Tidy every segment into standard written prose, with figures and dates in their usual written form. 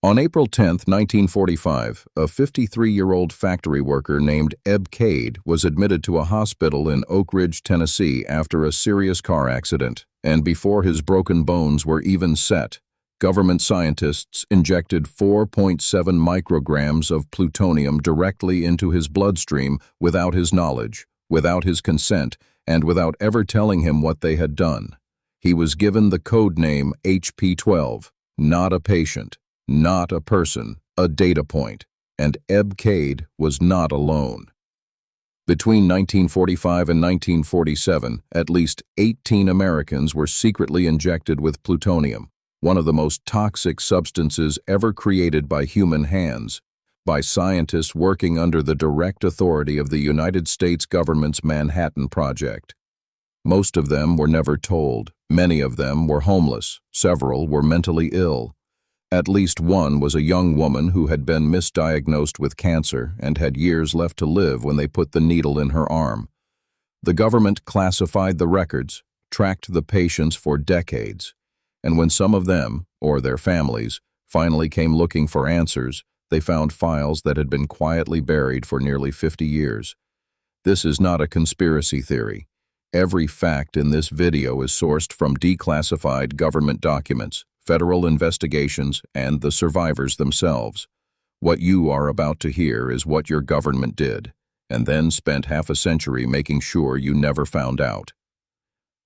On April 10, 1945, a 53-year-old factory worker named Eb Cade was admitted to a hospital in Oak Ridge, Tennessee after a serious car accident, and before his broken bones were even set, government scientists injected 4.7 micrograms of plutonium directly into his bloodstream without his knowledge, without his consent, and without ever telling him what they had done. He was given the code name HP-12, not a patient, not a person, a data point, and Eb Cade was not alone. Between 1945 and 1947, at least 18 Americans were secretly injected with plutonium, one of the most toxic substances ever created by human hands, by scientists working under the direct authority of the United States government's Manhattan Project. Most of them were never told. Many of them were homeless. Several were mentally ill. At least one was a young woman who had been misdiagnosed with cancer and had years left to live when they put the needle in her arm. The government classified the records, tracked the patients for decades, and when some of them, or their families, finally came looking for answers, they found files that had been quietly buried for nearly 50 years. This is not a conspiracy theory. Every fact in this video is sourced from declassified government documents, federal investigations, and the survivors themselves. What you are about to hear is what your government did, and then spent half a century making sure you never found out.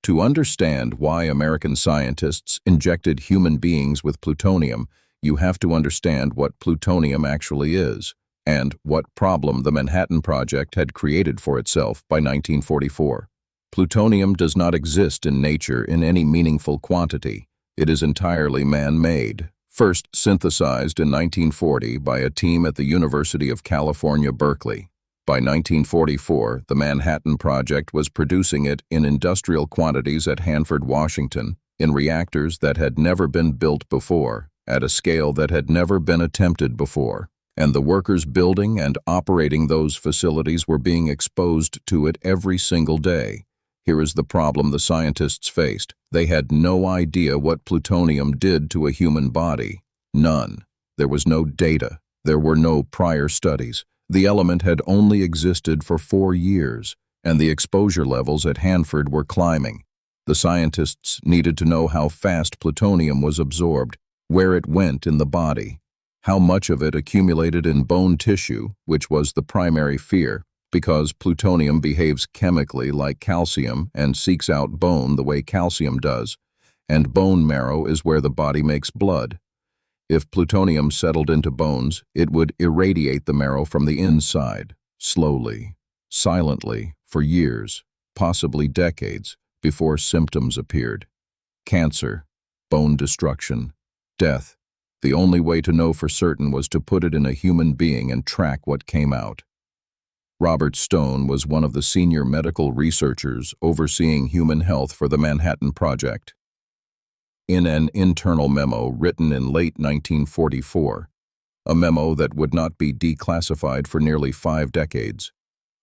To understand why American scientists injected human beings with plutonium, you have to understand what plutonium actually is, and what problem the Manhattan Project had created for itself by 1944. Plutonium does not exist in nature in any meaningful quantity. It is entirely man-made, first synthesized in 1940 by a team at the University of California, Berkeley. By 1944, the Manhattan Project was producing it in industrial quantities at Hanford, Washington, in reactors that had never been built before, at a scale that had never been attempted before, and the workers building and operating those facilities were being exposed to it every single day. Here is the problem the scientists faced. They had no idea what plutonium did to a human body. None. There was no data. There were no prior studies. The element had only existed for 4 years, and the exposure levels at Hanford were climbing. The scientists needed to know how fast plutonium was absorbed, where it went in the body, how much of it accumulated in bone tissue, which was the primary fear, because plutonium behaves chemically like calcium and seeks out bone the way calcium does, and bone marrow is where the body makes blood. If plutonium settled into bones, it would irradiate the marrow from the inside, slowly, silently, for years, possibly decades, before symptoms appeared. Cancer, bone destruction, death. The only way to know for certain was to put it in a human being and track what came out. Robert Stone was one of the senior medical researchers overseeing human health for the Manhattan Project. In an internal memo written in late 1944, a memo that would not be declassified for nearly 5 decades,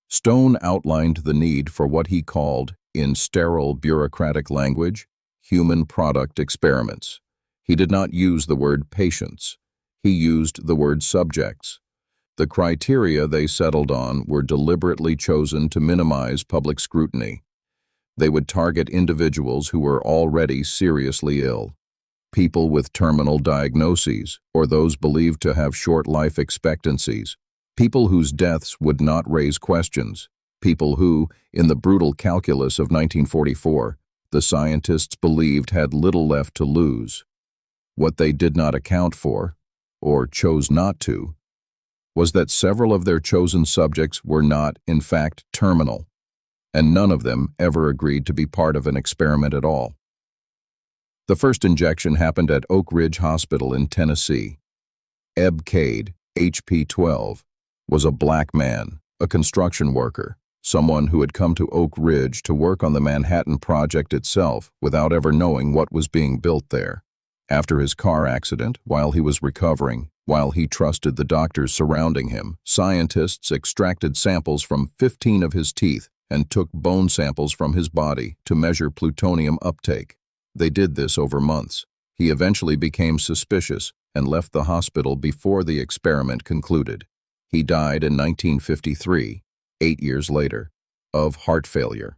Stone outlined the need for what he called, in sterile bureaucratic language, human product experiments. He did not use the word patients. He used the word subjects. The criteria they settled on were deliberately chosen to minimize public scrutiny. They would target individuals who were already seriously ill, people with terminal diagnoses, or those believed to have short life expectancies, people whose deaths would not raise questions, people who, in the brutal calculus of 1944, the scientists believed had little left to lose. What they did not account for, or chose not to, was that several of their chosen subjects were not, in fact, terminal, and none of them ever agreed to be part of an experiment at all. The first injection happened at Oak Ridge Hospital in Tennessee. Eb Cade, HP-12, was a black man, a construction worker, someone who had come to Oak Ridge to work on the Manhattan Project itself without ever knowing what was being built there. After his car accident, while he was recovering, while he trusted the doctors surrounding him, scientists extracted samples from 15 of his teeth and took bone samples from his body to measure plutonium uptake. They did this over months. He eventually became suspicious, and left the hospital before the experiment concluded. He died in 1953, 8 years later, of heart failure.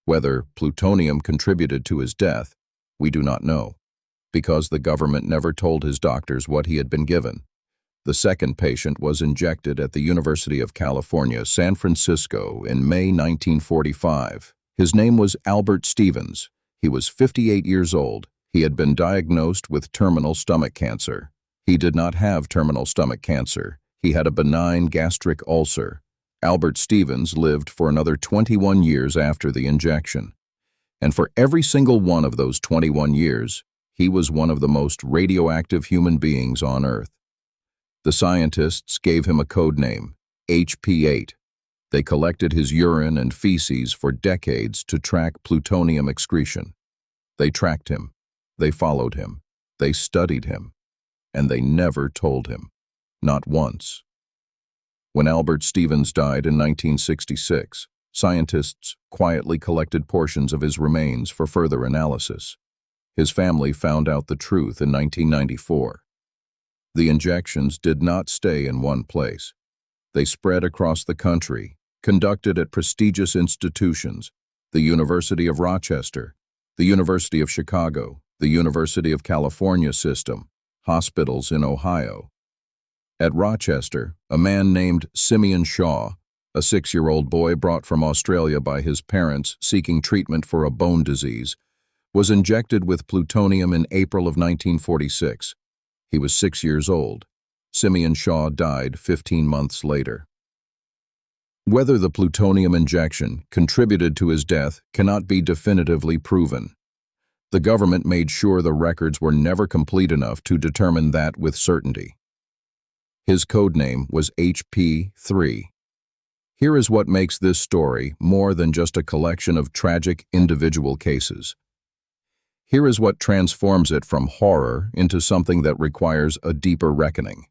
Whether plutonium contributed to his death, we do not know, because the government never told his doctors what he had been given. The second patient was injected at the University of California, San Francisco in May 1945. His name was Albert Stevens. He was 58 years old. He had been diagnosed with terminal stomach cancer. He did not have terminal stomach cancer. He had a benign gastric ulcer. Albert Stevens lived for another 21 years after the injection. And for every single one of those 21 years, he was one of the most radioactive human beings on Earth. The scientists gave him a code name, HP8. They collected his urine and feces for decades to track plutonium excretion. They tracked him. They followed him. They studied him. And they never told him. Not once. When Albert Stevens died in 1966, scientists quietly collected portions of his remains for further analysis. His family found out the truth in 1994. The injections did not stay in one place. They spread across the country, conducted at prestigious institutions, the University of Rochester, the University of Chicago, the University of California system, hospitals in Ohio. At Rochester, a man named Simeon Shaw, a 6-year-old boy brought from Australia by his parents seeking treatment for a bone disease, was injected with plutonium in April of 1946. He was 6 years old. Simeon Shaw died 15 months later. Whether the plutonium injection contributed to his death cannot be definitively proven. The government made sure the records were never complete enough to determine that with certainty. His code name was HP3. Here is what makes this story more than just a collection of tragic individual cases. Here is what transforms it from horror into something that requires a deeper reckoning.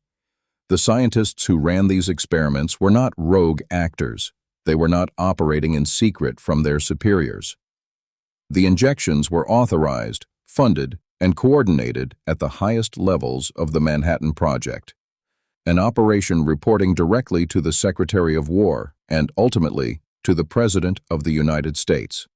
The scientists who ran these experiments were not rogue actors. They were not operating in secret from their superiors. The injections were authorized, funded, and coordinated at the highest levels of the Manhattan Project, an operation reporting directly to the Secretary of War and ultimately to the President of the United States.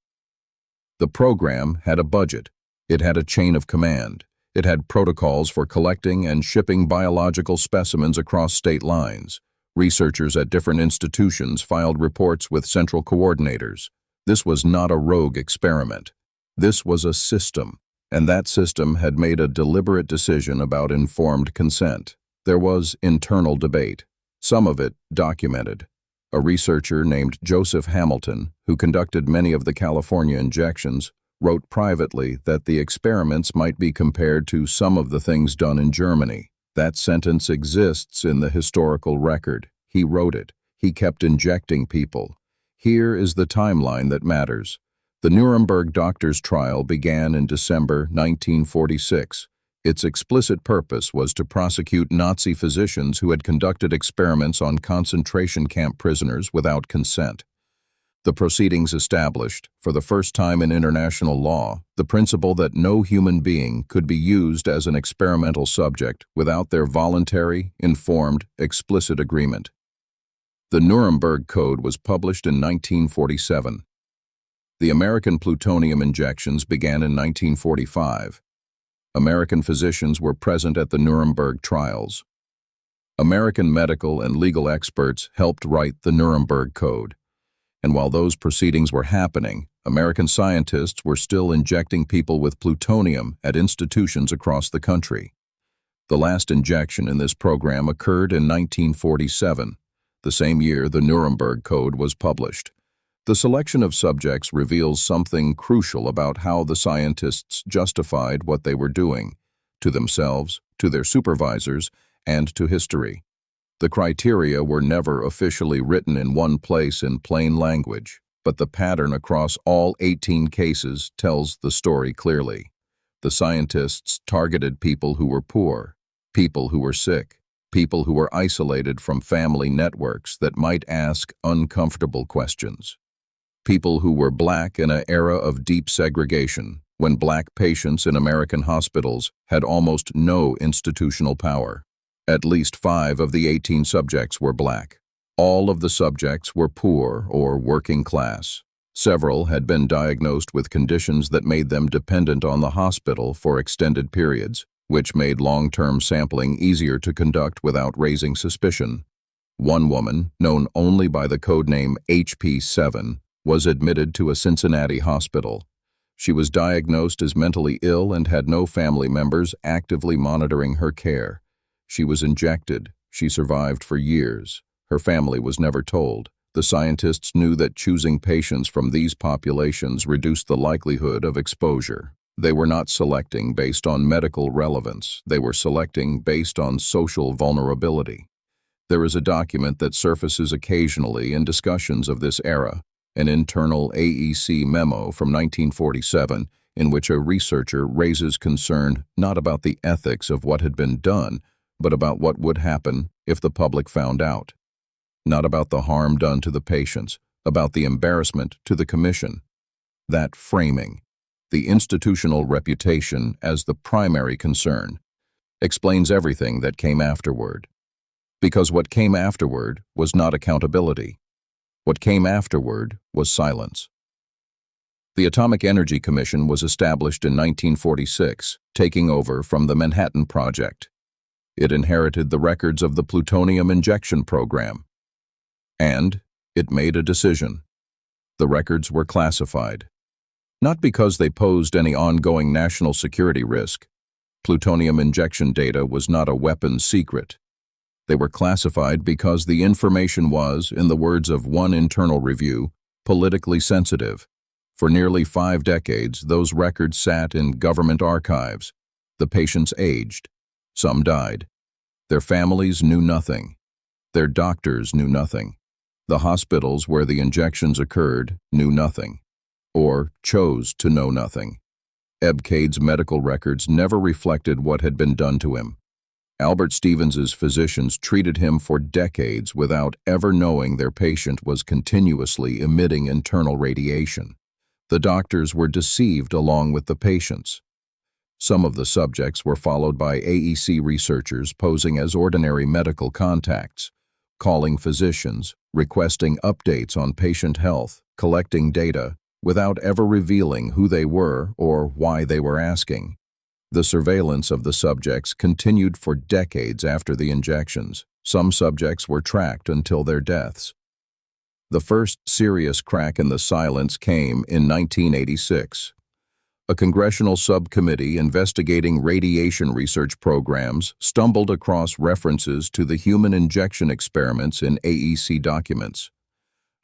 The program had a budget. It had a chain of command. It had protocols for collecting and shipping biological specimens across state lines. Researchers at different institutions filed reports with central coordinators. This was not a rogue experiment. This was a system, and that system had made a deliberate decision about informed consent. There was internal debate, some of it documented. A researcher named Joseph Hamilton, who conducted many of the California injections, wrote privately that the experiments might be compared to some of the things done in Germany. That sentence exists in the historical record. He wrote it. He kept injecting people. Here is the timeline that matters. The Nuremberg doctors' trial began in December 1946. Its explicit purpose was to prosecute Nazi physicians who had conducted experiments on concentration camp prisoners without consent. The proceedings established, for the first time in international law, the principle that no human being could be used as an experimental subject without their voluntary, informed, explicit agreement. The Nuremberg Code was published in 1947. The American plutonium injections began in 1945. American physicians were present at the Nuremberg trials. American medical and legal experts helped write the Nuremberg Code. And while those proceedings were happening, American scientists were still injecting people with plutonium at institutions across the country. The last injection in this program occurred in 1947, the same year the Nuremberg Code was published. The selection of subjects reveals something crucial about how the scientists justified what they were doing, to themselves, to their supervisors, and to history. The criteria were never officially written in one place in plain language, but the pattern across all 18 cases tells the story clearly. The scientists targeted people who were poor, people who were sick, people who were isolated from family networks that might ask uncomfortable questions. People who were black in an era of deep segregation, when black patients in American hospitals had almost no institutional power. At least 5 of the 18 subjects were black. All of the subjects were poor or working class. Several had been diagnosed with conditions that made them dependent on the hospital for extended periods, which made long-term sampling easier to conduct without raising suspicion. One woman, known only by the codename HP7, was admitted to a Cincinnati hospital. She was diagnosed as mentally ill and had no family members actively monitoring her care. She was injected. She survived for years. Her family was never told. The scientists knew that choosing patients from these populations reduced the likelihood of exposure. They were not selecting based on medical relevance. They were selecting based on social vulnerability. There is a document that surfaces occasionally in discussions of this era, an internal AEC memo from 1947, in which a researcher raises concern not about the ethics of what had been done, but about what would happen if the public found out. Not about the harm done to the patients, about the embarrassment to the commission. That framing, the institutional reputation as the primary concern, explains everything that came afterward. Because what came afterward was not accountability. What came afterward was silence. The Atomic Energy Commission was established in 1946, taking over from the Manhattan Project. It inherited the records of the plutonium injection program. And it made a decision. The records were classified. Not because they posed any ongoing national security risk. Plutonium injection data was not a weapons secret. They were classified because the information was, in the words of one internal review, politically sensitive. For nearly 5 decades, those records sat in government archives. The patients aged. Some died. Their families knew nothing. Their doctors knew nothing. The hospitals where the injections occurred knew nothing, or chose to know nothing. Eb Cade's medical records never reflected what had been done to him. Albert Stevens's physicians treated him for decades without ever knowing their patient was continuously emitting internal radiation. The doctors were deceived along with the patients. Some of the subjects were followed by AEC researchers posing as ordinary medical contacts, calling physicians, requesting updates on patient health, collecting data, without ever revealing who they were or why they were asking. The surveillance of the subjects continued for decades after the injections. Some subjects were tracked until their deaths. The first serious crack in the silence came in 1986. A congressional subcommittee investigating radiation research programs stumbled across references to the human injection experiments in AEC documents.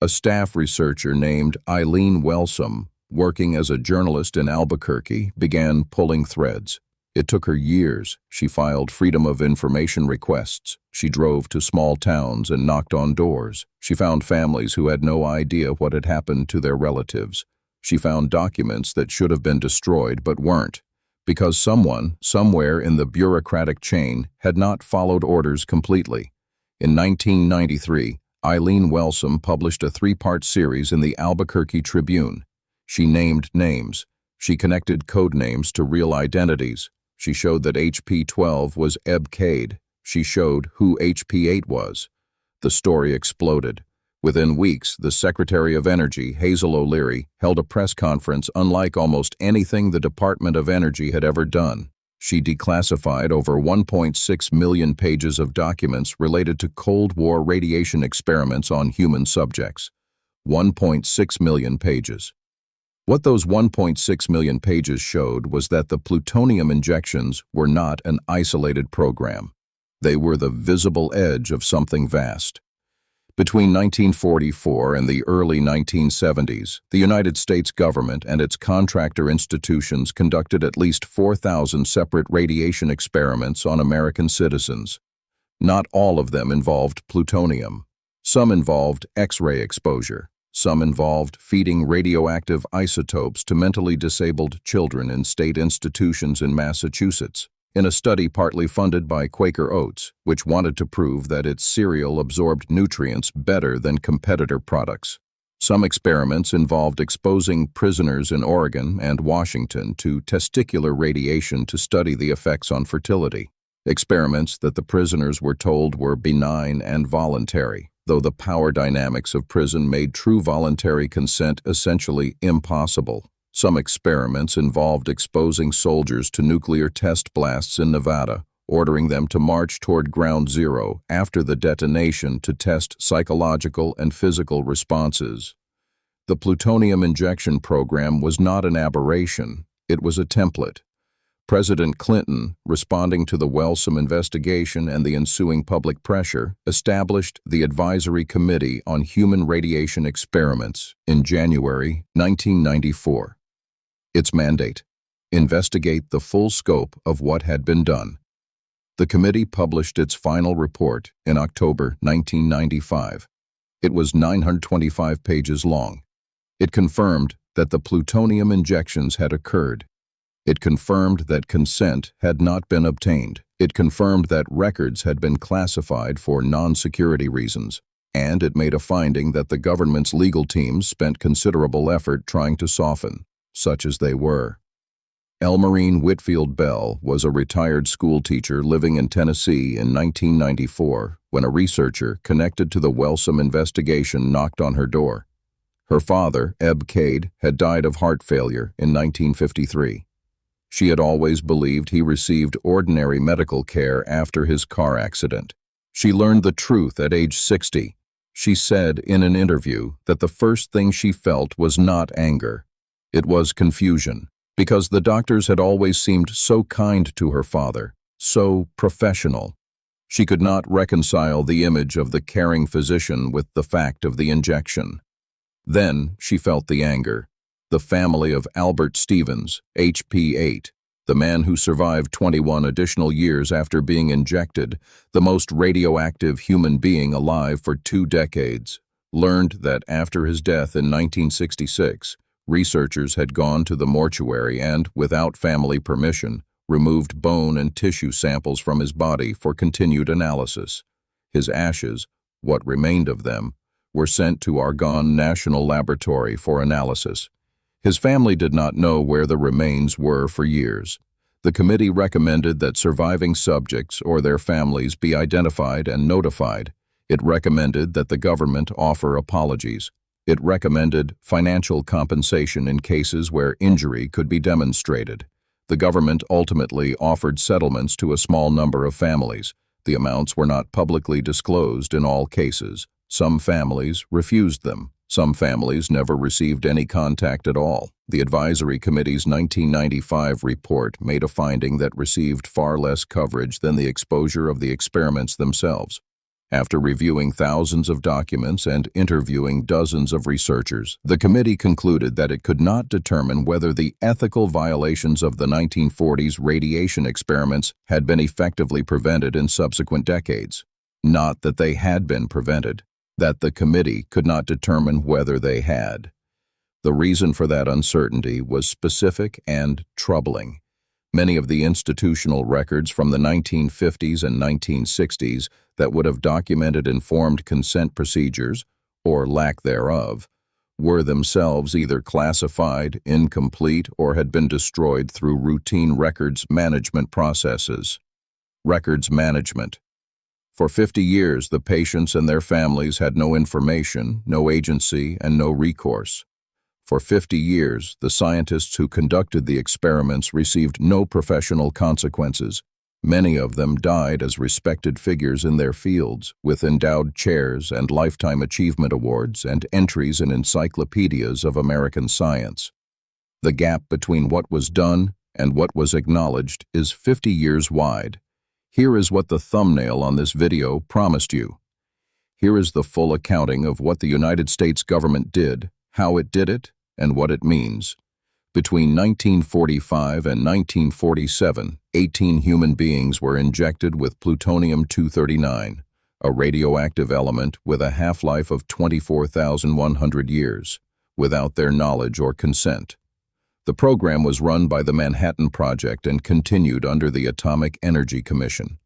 A staff researcher named Eileen Wellsome, working as a journalist in Albuquerque, began pulling threads. It took her years. She filed Freedom of Information requests. She drove to small towns and knocked on doors. She found families who had no idea what had happened to their relatives. She found documents that should have been destroyed but weren't, because someone, somewhere in the bureaucratic chain, had not followed orders completely. In 1993, Eileen Wellsome published a 3-part series in the Albuquerque Tribune. She named names. She connected code names to real identities. She showed that HP-12 was Eb Cade. She showed who HP-8 was. The story exploded. Within weeks, the Secretary of Energy, Hazel O'Leary, held a press conference unlike almost anything the Department of Energy had ever done. She declassified over 1.6 million pages of documents related to Cold War radiation experiments on human subjects. 1.6 million pages. What those 1.6 million pages showed was that the plutonium injections were not an isolated program. They were the visible edge of something vast. Between 1944 and the early 1970s, the United States government and its contractor institutions conducted at least 4,000 separate radiation experiments on American citizens. Not all of them involved plutonium. Some involved X-ray exposure. Some involved feeding radioactive isotopes to mentally disabled children in state institutions in Massachusetts, in a study partly funded by Quaker Oats, which wanted to prove that its cereal absorbed nutrients better than competitor products. Some experiments involved exposing prisoners in Oregon and Washington to testicular radiation to study the effects on fertility. Experiments that the prisoners were told were benign and voluntary, though the power dynamics of prison made true voluntary consent essentially impossible. Some experiments involved exposing soldiers to nuclear test blasts in Nevada, ordering them to march toward ground zero after the detonation to test psychological and physical responses. The plutonium injection program was not an aberration, it was a template. President Clinton, responding to the Wellsome investigation and the ensuing public pressure, established the Advisory Committee on Human Radiation Experiments in January 1994. Its mandate: investigate the full scope of what had been done. The committee published its final report in October 1995. It was 925 pages long. It confirmed that the plutonium injections had occurred. It confirmed that consent had not been obtained. It confirmed that records had been classified for non-security reasons. And it made a finding that the government's legal teams spent considerable effort trying to soften, such as they were. Elmerine Whitfield Bell was a retired schoolteacher living in Tennessee in 1994 when a researcher connected to the Wellsome investigation knocked on her door. Her father, Eb Cade, had died of heart failure in 1953. She had always believed he received ordinary medical care after his car accident. She learned the truth at age 60. She said in an interview that the first thing she felt was not anger. It was confusion, because the doctors had always seemed so kind to her father, so professional. She could not reconcile the image of the caring physician with the fact of the injection. Then she felt the anger. The family of Albert Stevens, HP8, the man who survived 21 additional years after being injected, the most radioactive human being alive for 2 decades, learned that after his death in 1966, researchers had gone to the mortuary and, without family permission, removed bone and tissue samples from his body for continued analysis. His ashes, what remained of them, were sent to Argonne National Laboratory for analysis. His family did not know where the remains were for years. The committee recommended that surviving subjects or their families be identified and notified. It recommended that the government offer apologies. It recommended financial compensation in cases where injury could be demonstrated. The government ultimately offered settlements to a small number of families. The amounts were not publicly disclosed in all cases. Some families refused them. Some families never received any contact at all. The Advisory Committee's 1995 report made a finding that received far less coverage than the exposure of the experiments themselves. After reviewing thousands of documents and interviewing dozens of researchers, the committee concluded that it could not determine whether the ethical violations of the 1940s radiation experiments had been effectively prevented in subsequent decades. Not that they had been prevented, that the committee could not determine whether they had. The reason for that uncertainty was specific and troubling. Many of the institutional records from the 1950s and 1960s that would have documented informed consent procedures, or lack thereof, were themselves either classified, incomplete, or had been destroyed through routine records management processes. Records management. For 50 years, the patients and their families had no information, no agency, and no recourse. For 50 years, the scientists who conducted the experiments received no professional consequences. Many of them died as respected figures in their fields, with endowed chairs and lifetime achievement awards and entries in encyclopedias of American science. The gap between what was done and what was acknowledged is 50 years wide. Here is what the thumbnail on this video promised you. Here is the full accounting of what the United States government did, how it did it, and what it means. Between 1945 and 1947, 18 human beings were injected with plutonium-239, a radioactive element with a half-life of 24,100 years, without their knowledge or consent. The program was run by the Manhattan Project and continued under the Atomic Energy Commission.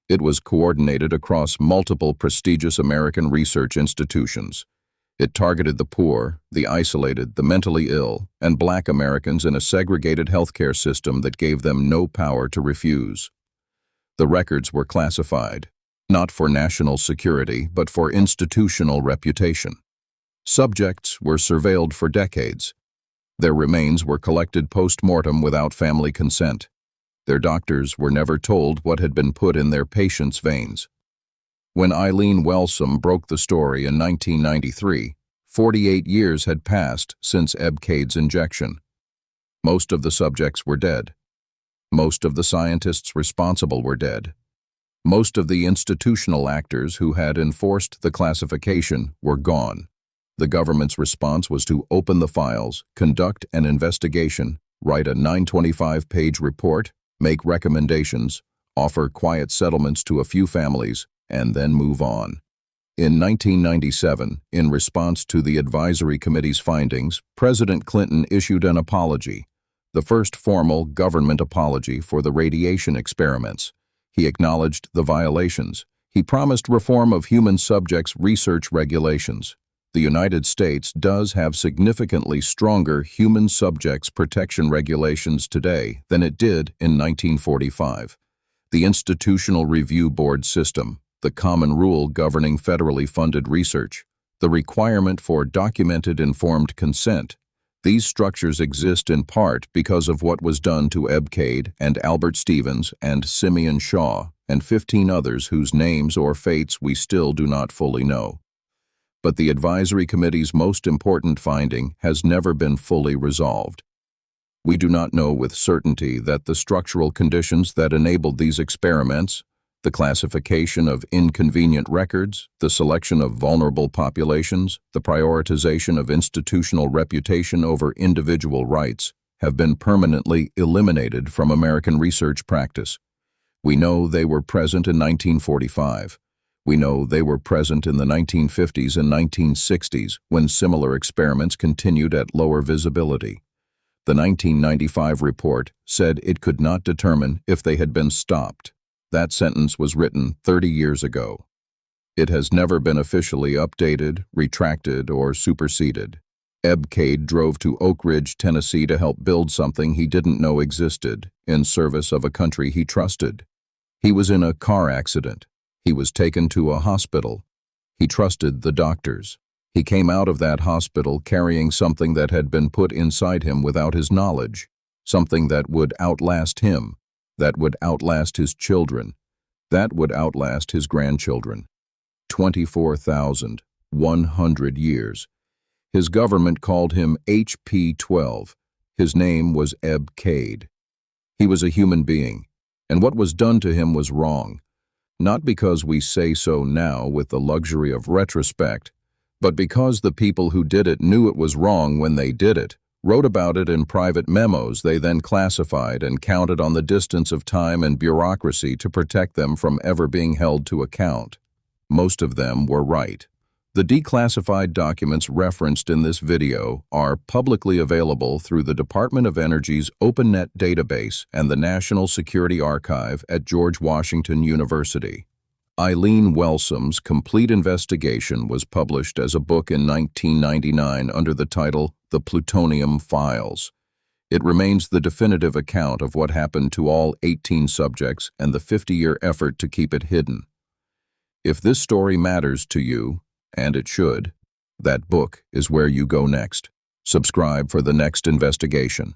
It was coordinated across multiple prestigious American research institutions. It targeted the poor, the isolated, the mentally ill, and Black Americans in a segregated healthcare system that gave them no power to refuse. The records were classified, not for national security, but for institutional reputation. Subjects were surveilled for decades. Their remains were collected post-mortem without family consent. Their doctors were never told what had been put in their patients' veins. When Eileen Wellsome broke the story in 1993, 48 years had passed since Eb Cade's injection. Most of the subjects were dead. Most of the scientists responsible were dead. Most of the institutional actors who had enforced the classification were gone. The government's response was to open the files, conduct an investigation, write a 925-page report, make recommendations, offer quiet settlements to a few families, and then move on. In 1997, in response to the advisory committee's findings, President Clinton issued an apology, the first formal government apology for the radiation experiments. He acknowledged the violations. He promised reform of human subjects research regulations. The United States does have significantly stronger human subjects protection regulations today than it did in 1945. The Institutional Review Board system, the common rule governing federally funded research, the requirement for documented informed consent. These structures exist in part because of what was done to Eb Cade and Albert Stevens and Simeon Shaw and 15 others whose names or fates we still do not fully know. But the advisory committee's most important finding has never been fully resolved. We do not know with certainty that the structural conditions that enabled these experiments, the classification of inconvenient records, the selection of vulnerable populations, the prioritization of institutional reputation over individual rights, have been permanently eliminated from American research practice. We know they were present in 1945. We know they were present in the 1950s and 1960s when similar experiments continued at lower visibility. The 1995 report said it could not determine if they had been stopped. That sentence was written 30 years ago. It has never been officially updated, retracted, or superseded. Eb Cade drove to Oak Ridge, Tennessee to help build something he didn't know existed in service of a country he trusted. He was in a car accident. He was taken to a hospital. He trusted the doctors. He came out of that hospital carrying something that had been put inside him without his knowledge, something that would outlast him, that would outlast his children, that would outlast his grandchildren. 24,100 years. His government called him HP-12. His name was Eb Cade. He was a human being, and what was done to him was wrong. Not because we say so now with the luxury of retrospect, but because the people who did it knew it was wrong when they did it, wrote about it in private memos they then classified and counted on the distance of time and bureaucracy to protect them from ever being held to account. Most of them were right. The declassified documents referenced in this video are publicly available through the Department of Energy's OpenNet database and the National Security Archive at George Washington University. Eileen Wellsome's complete investigation was published as a book in 1999 under the title The Plutonium Files. It remains the definitive account of what happened to all 18 subjects and the 50-year effort to keep it hidden. If this story matters to you, and it should, that book is where you go next. Subscribe for the next investigation.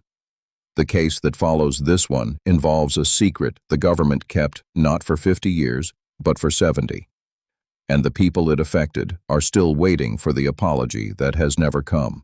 The case that follows this one involves a secret the government kept not for 50 years, but for 70. And the people it affected are still waiting for the apology that has never come.